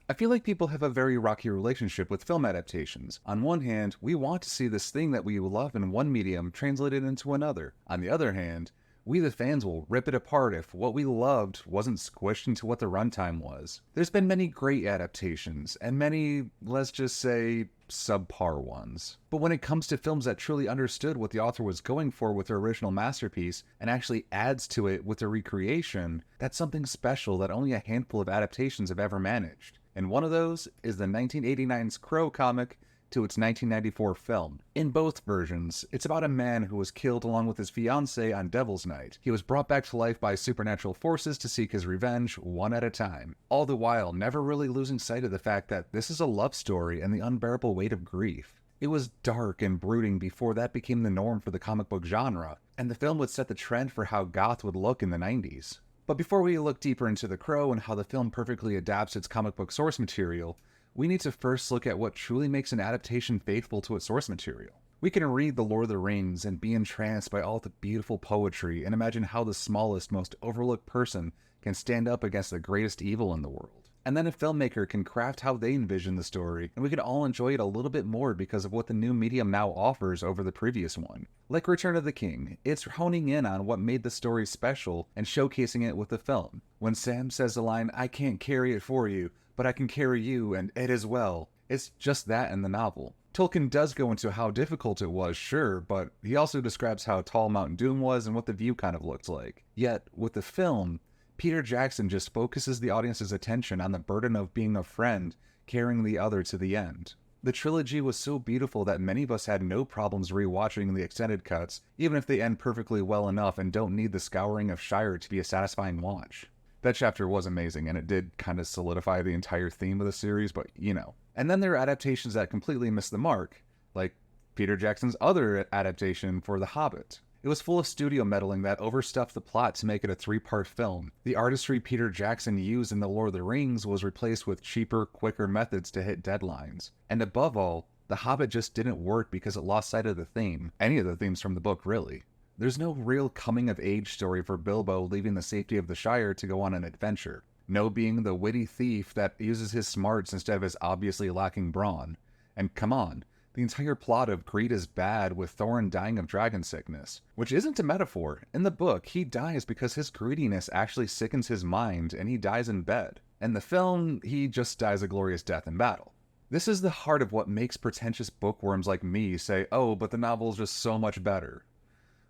I feel like people have a very rocky relationship with film adaptations. On one hand, we want to see this thing that we love in one medium translated into another. On the other hand, we the fans will rip it apart if what we loved wasn't squished into what the runtime was. There's been many great adaptations, and many, let's just say, subpar ones. But when it comes to films that truly understood what the author was going for with their original masterpiece and actually adds to it with a recreation, that's something special that only a handful of adaptations have ever managed. And one of those is the 1989's Crow comic to its 1994 film. In both versions, it's about a man who was killed along with his fiancé on Devil's Night. He was brought back to life by supernatural forces to seek his revenge one at a time, all the while never really losing sight of the fact that this is a love story and the unbearable weight of grief. It was dark and brooding before that became the norm for the comic book genre, and the film would set the trend for how goth would look in the 90s. But before we look deeper into The Crow and how the film perfectly adapts its comic book source material, we need to first look at what truly makes an adaptation faithful to its source material. We can read The Lord of the Rings and be entranced by all the beautiful poetry and imagine how the smallest, most overlooked person can stand up against the greatest evil in the world. And then a filmmaker can craft how they envision the story, and we can all enjoy it a little bit more because of what the new medium now offers over the previous one. Like Return of the King, it's honing in on what made the story special and showcasing it with the film. When Sam says the line, "I can't carry it for you, but I can carry you and it as well," it's just that in the novel. Tolkien does go into how difficult it was, sure, but he also describes how tall Mount Doom was and what the view kind of looked like. Yet, with the film, Peter Jackson just focuses the audience's attention on the burden of being a friend, carrying the other to the end. The trilogy was so beautiful that many of us had no problems rewatching the extended cuts, even if they end perfectly well enough and don't need the scouring of Shire to be a satisfying watch. That chapter was amazing, and it did kind of solidify the entire theme of the series, but you know. And then there are adaptations that completely missed the mark, like Peter Jackson's other adaptation for The Hobbit. It was full of studio meddling that overstuffed the plot to make it a 3-part film. The artistry Peter Jackson used in The Lord of the Rings was replaced with cheaper, quicker methods to hit deadlines. And above all, The Hobbit just didn't work because it lost sight of the theme. Any of the themes from the book, really. There's no real coming-of-age story for Bilbo leaving the safety of the Shire to go on an adventure. No being the witty thief that uses his smarts instead of his obviously lacking brawn. And come on, the entire plot of Greed is bad with Thorin dying of dragon sickness. Which isn't a metaphor. In the book, he dies because his greediness actually sickens his mind and he dies in bed. In the film, he just dies a glorious death in battle. This is the heart of what makes pretentious bookworms like me say, "Oh, but the novel's just so much better."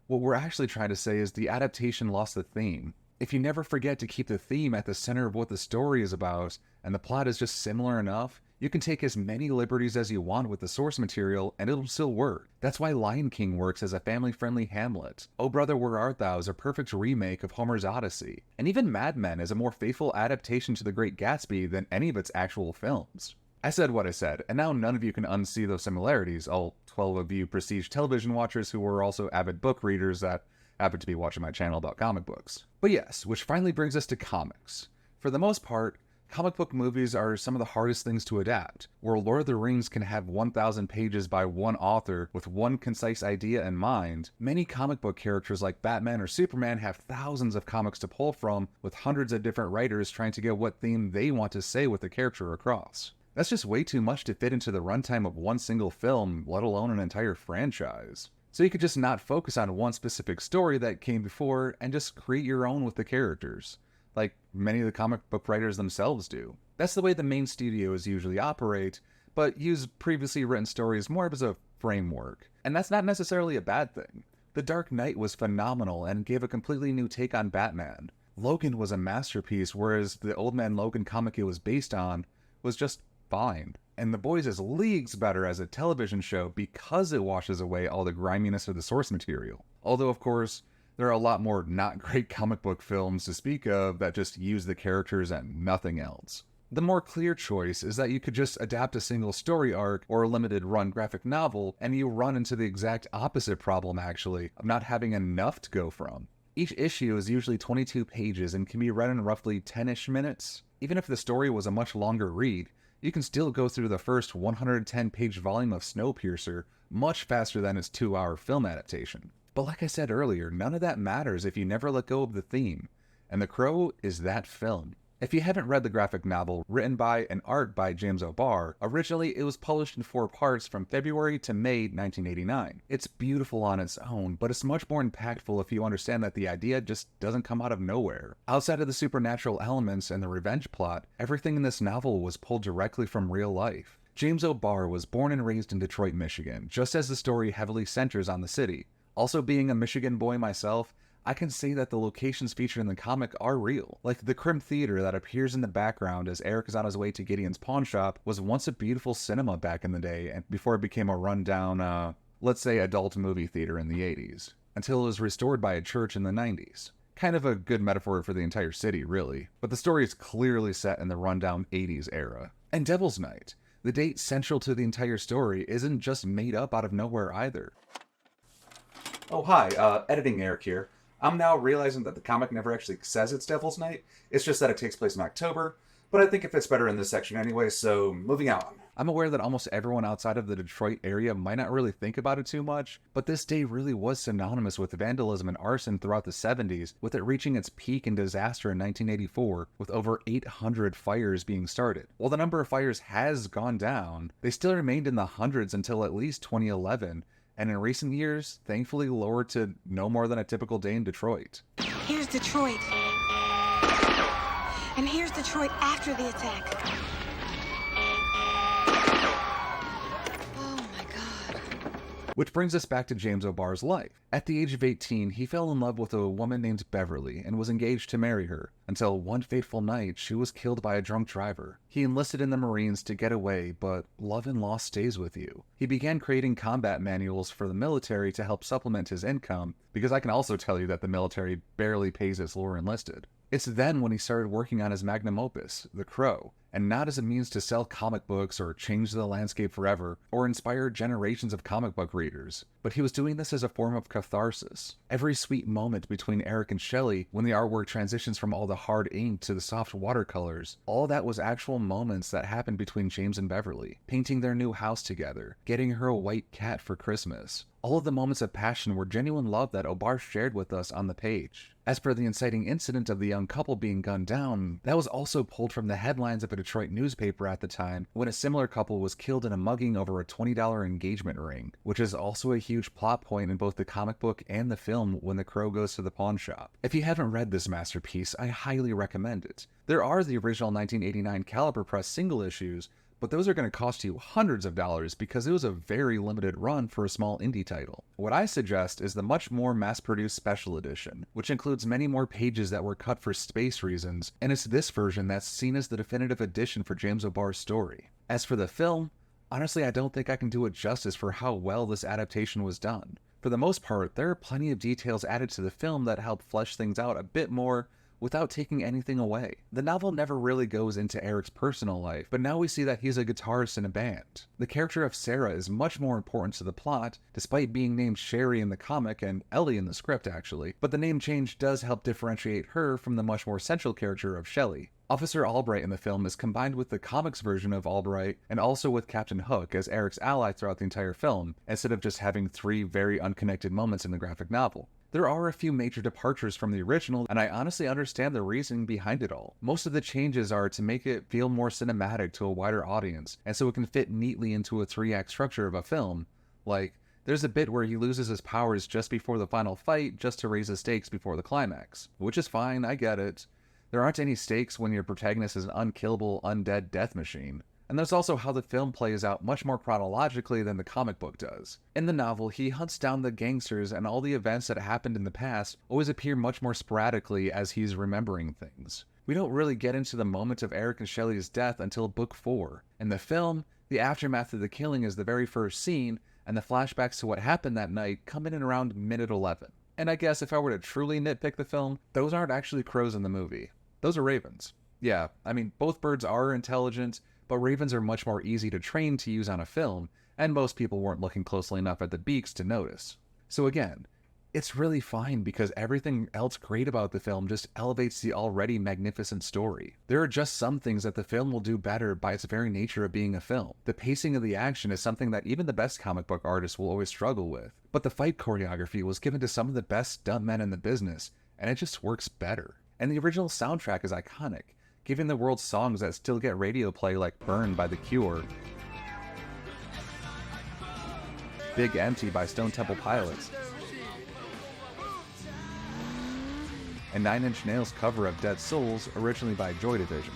What we're actually trying to say is the adaptation lost the theme. If you never forget to keep the theme at the center of what the story is about, and the plot is just similar enough, you can take as many liberties as you want with the source material, and it'll still work. That's why Lion King works as a family-friendly Hamlet. Oh Brother, Where Art Thou is a perfect remake of Homer's Odyssey. And even Mad Men is a more faithful adaptation to The Great Gatsby than any of its actual films. I said what I said, and now none of you can unsee those similarities, all 12 of you prestige television watchers who were also avid book readers that happen to be watching my channel about comic books. But yes, which finally brings us to comics. For the most part, comic book movies are some of the hardest things to adapt. Where Lord of the Rings can have 1,000 pages by one author with one concise idea in mind, many comic book characters like Batman or Superman have thousands of comics to pull from, with hundreds of different writers trying to get what theme they want to say with the character across. That's just way too much to fit into the runtime of one single film, let alone an entire franchise. So you could just not focus on one specific story that came before and just create your own with the characters, like many of the comic book writers themselves do. That's the way the main studios usually operate, but use previously written stories more as a framework. And that's not necessarily a bad thing. The Dark Knight was phenomenal and gave a completely new take on Batman. Logan was a masterpiece, whereas the Old Man Logan comic it was based on was just fine. And The Boys is leagues better as a television show because it washes away all the griminess of the source material. Although, of course, there are a lot more not great comic book films to speak of that just use the characters and nothing else. The more clear choice is that you could just adapt a single story arc or a limited run graphic novel, and you run into the exact opposite problem, actually, of not having enough to go from. Each issue is usually 22 pages and can be read in roughly 10-ish minutes. Even if the story was a much longer read, you can still go through the first 110-page volume of Snowpiercer much faster than its 2-hour film adaptation. But like I said earlier, none of that matters if you never let go of the theme, and The Crow is that film. If you haven't read the graphic novel, written by and art by James O'Barr, originally it was published in 4 parts from February to May 1989. It's beautiful on its own, but it's much more impactful if you understand that the idea just doesn't come out of nowhere. Outside of the supernatural elements and the revenge plot, everything in this novel was pulled directly from real life. James O'Barr was born and raised in Detroit, Michigan, just as the story heavily centers on the city. Also, being a Michigan boy myself, I can say that the locations featured in the comic are real. Like the Crim Theater that appears in the background as Eric is on his way to Gideon's pawn shop was once a beautiful cinema back in the day, and before it became a rundown, let's say adult movie theater in the 80s, until it was restored by a church in the 90s. Kind of a good metaphor for the entire city, really. But the story is clearly set in the rundown 80s era. And Devil's Night, the date central to the entire story, isn't just made up out of nowhere either. Oh hi, editing Eric here. I'm now realizing that the comic never actually says it's Devil's Night. It's just that it takes place in October, but I think it fits better in this section anyway, so moving on. I'm aware that almost everyone outside of the Detroit area might not really think about it too much, but this day really was synonymous with vandalism and arson throughout the 70s, with it reaching its peak in disaster in 1984, with over 800 fires being started. While the number of fires has gone down, they still remained in the hundreds until at least 2011, and in recent years, thankfully lowered to no more than a typical day in Detroit. Here's Detroit. And here's Detroit after the attack. Oh my God. Which brings us back to James O'Barr's life. At the age of 18, he fell in love with a woman named Beverly and was engaged to marry her, until one fateful night she was killed by a drunk driver. He enlisted in the Marines to get away, but love and loss stays with you. He began creating combat manuals for the military to help supplement his income, because I can also tell you that the military barely pays its lore enlisted. It's then when he started working on his magnum opus, The Crow, and not as a means to sell comic books or change the landscape forever, or inspire generations of comic book readers, but he was doing this as a form of catharsis. Every sweet moment between Eric and Shelley, when the artwork transitions from all the hard ink to the soft watercolors, all that was actual moments that happened between James and Beverly, painting their new house together, getting her a white cat for Christmas. All of the moments of passion were genuine love that O'Barr shared with us on the page. As for the inciting incident of the young couple being gunned down, that was also pulled from the headlines of a Detroit newspaper at the time, when a similar couple was killed in a mugging over a $20 engagement ring, which is also a huge plot point in both the comic book and the film when the Crow goes to the pawn shop. If you haven't read this masterpiece, I highly recommend it. There are the original 1989 Caliber Press single issues, but those are going to cost you hundreds of dollars because it was a very limited run for a small indie title. What I suggest is the much more mass-produced special edition, which includes many more pages that were cut for space reasons, and it's this version that's seen as the definitive edition for James O'Barr's story. As for the film, honestly I don't think I can do it justice for how well this adaptation was done. For the most part, there are plenty of details added to the film that help flesh things out a bit more, without taking anything away. The novel never really goes into Eric's personal life, but now we see that he's a guitarist in a band. The character of Sarah is much more important to the plot, despite being named Sherry in the comic and Ellie in the script actually, but the name change does help differentiate her from the much more central character of Shelley. Officer Albright in the film is combined with the comics version of Albright and also with Captain Hook as Eric's ally throughout the entire film, instead of just having 3 very unconnected moments in the graphic novel. There are a few major departures from the original, and I honestly understand the reasoning behind it all. Most of the changes are to make it feel more cinematic to a wider audience, and so it can fit neatly into a 3-act structure of a film. Like, there's a bit where he loses his powers just before the final fight just to raise the stakes before the climax. Which is fine, I get it. There aren't any stakes when your protagonist is an unkillable, undead death machine. And there's also how the film plays out much more chronologically than the comic book does. In the novel, he hunts down the gangsters, and all the events that happened in the past always appear much more sporadically as he's remembering things. We don't really get into the moment of Eric and Shelley's death until book 4. In the film, the aftermath of the killing is the very first scene, and the flashbacks to what happened that night come in around minute 11. And I guess if I were to truly nitpick the film, those aren't actually crows in the movie. Those are ravens. Yeah, I mean, both birds are intelligent, but ravens are much more easy to train to use on a film, and most people weren't looking closely enough at the beaks to notice. So again, it's really fine because everything else great about the film just elevates the already magnificent story. There are just some things that the film will do better by its very nature of being a film. The pacing of the action is something that even the best comic book artists will always struggle with, but the fight choreography was given to some of the best stuntmen in the business, and it just works better. And the original soundtrack is iconic. giving the world songs that still get radio play like Burn by The Cure, Big Empty by Stone Temple Pilots, and Nine Inch Nails' cover of Dead Souls, originally by Joy Division.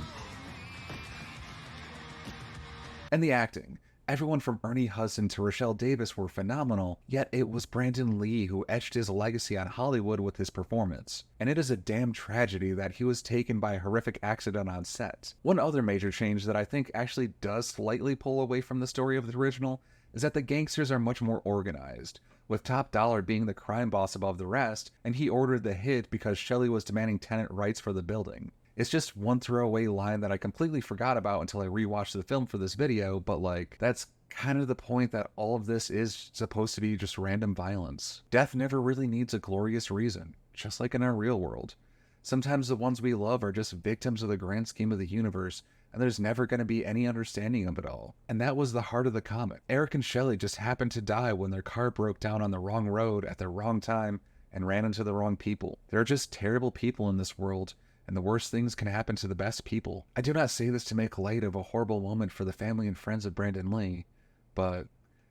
And the acting. Everyone from Ernie Hudson to Rochelle Davis were phenomenal, yet it was Brandon Lee who etched his legacy on Hollywood with his performance. And it is a damn tragedy that he was taken by a horrific accident on set. One other major change that I think actually does slightly pull away from the story of the original is that the gangsters are much more organized, with Top Dollar being the crime boss above the rest, and he ordered the hit because Shelley was demanding tenant rights for the building. It's just one throwaway line that I completely forgot about until I rewatched the film for this video, but like, that's kind of the point that all of this is supposed to be just random violence. Death never really needs a glorious reason, just like in our real world. Sometimes the ones we love are just victims of the grand scheme of the universe, and there's never going to be any understanding of it all. And that was the heart of the comic. Eric and Shelley just happened to die when their car broke down on the wrong road at the wrong time and ran into the wrong people. There are just terrible people in this world, and the worst things can happen to the best people. I do not say this to make light of a horrible moment for the family and friends of Brandon Lee, but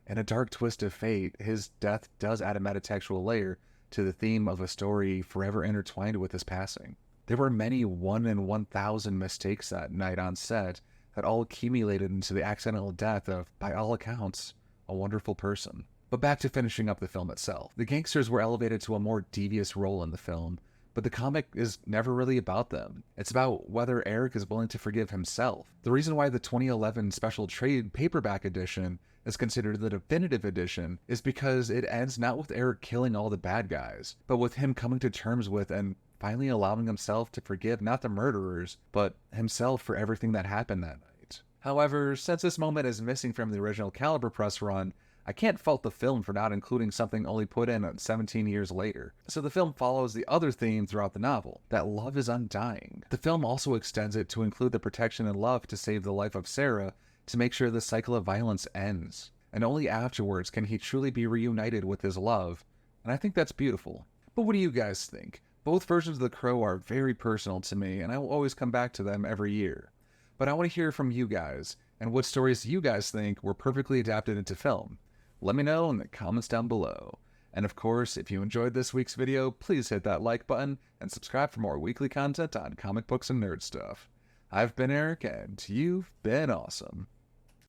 in a dark twist of fate, his death does add a metatextual layer to the theme of a story forever intertwined with his passing. There were many 1 in 1,000 mistakes that night on set that all accumulated into the accidental death of, by all accounts, a wonderful person. But back to finishing up the film itself. The gangsters were elevated to a more devious role in the film, but the comic is never really about them. It's about whether Eric is willing to forgive himself. The reason why the 2011 special trade paperback edition is considered the definitive edition is because it ends not with Eric killing all the bad guys, but with him coming to terms with and finally allowing himself to forgive not the murderers, but himself for everything that happened that night. However, since this moment is missing from the original Caliber Press run, I can't fault the film for not including something only put in 17 years later. So the film follows the other theme throughout the novel, that love is undying. The film also extends it to include the protection and love to save the life of Sarah to make sure the cycle of violence ends. And only afterwards can he truly be reunited with his love, and I think that's beautiful. But what do you guys think? Both versions of The Crow are very personal to me, and I will always come back to them every year. But I want to hear from you guys, and what stories you guys think were perfectly adapted into film. Let me know in the comments down below. And of course, if you enjoyed this week's video, please hit that like button and subscribe for more weekly content on comic books and nerd stuff. I've been Eric, and you've been awesome.